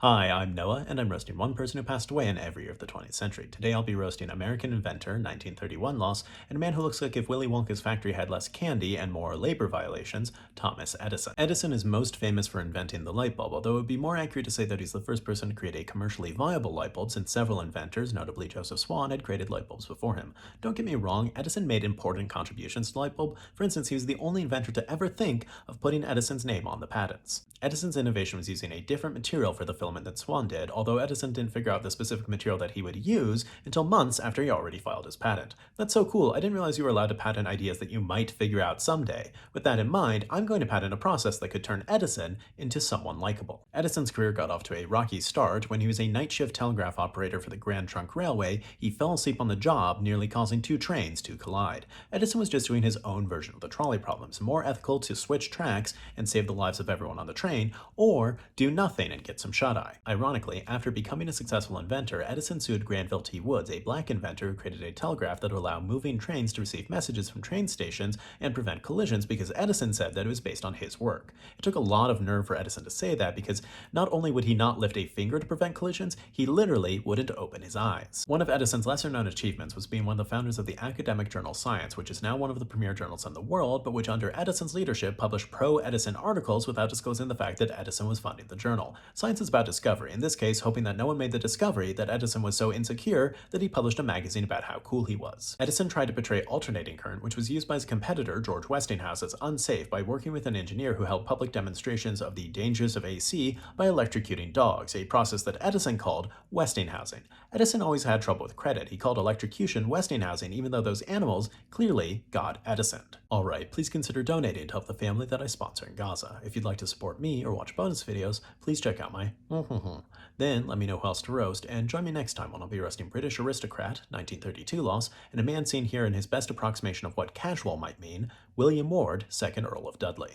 Hi, I'm Noah, and I'm roasting one person who passed away in every year of the 20th century. Today I'll be roasting American inventor, 1931 loss, and a man who looks like if Willy Wonka's factory had less candy and more labor violations, Thomas Edison. Edison is most famous for inventing the light bulb, although it would be more accurate to say that he's the first person to create a commercially viable light bulb since several inventors, notably Joseph Swan, had created light bulbs before him. Don't get me wrong, Edison made important contributions to the light bulb. For instance, he was the only inventor to ever think of putting Edison's name on the patents. Edison's innovation was using a different material for the filament than Swan did, although Edison didn't figure out the specific material that he would use until months after he already filed his patent. That's so cool, I didn't realize you were allowed to patent ideas that you might figure out someday. With that in mind, I'm going to patent a process that could turn Edison into someone likable. Edison's career got off to a rocky start. When he was a night shift telegraph operator for the Grand Trunk Railway, he fell asleep on the job, nearly causing two trains to collide. Edison was just doing his own version of the trolley problems, more ethical to switch tracks and save the lives of everyone on the train, or do nothing and get some shut-eye. Ironically, after becoming a successful inventor, Edison sued Granville T. Woods, a black inventor who created a telegraph that would allow moving trains to receive messages from train stations and prevent collisions because Edison said that it was based on his work. It took a lot of nerve for Edison to say that because not only would he not lift a finger to prevent collisions, he literally wouldn't open his eyes. One of Edison's lesser-known achievements was being one of the founders of the academic journal Science, which is now one of the premier journals in the world, but which under Edison's leadership published pro-Edison articles without disclosing the fact that Edison was funding the journal. Science is about discovery, in this case hoping that no one made the discovery that Edison was so insecure that he published a magazine about how cool he was. Edison tried to portray alternating current, which was used by his competitor George Westinghouse, as unsafe by working with an engineer who held public demonstrations of the dangers of AC by electrocuting dogs, a process that Edison called Westinghousing. Edison always had trouble with credit. He called electrocution Westinghousing even though those animals clearly got Edisoned. Alright, please consider donating to help the family that I sponsor in Gaza. If you'd like to support me or watch bonus videos, please check out my Then let me know who else to roast, and join me next time when I'll be roasting British aristocrat, 1932 loss, and a man seen here in his best approximation of what casual might mean, William Ward, 2nd Earl of Dudley.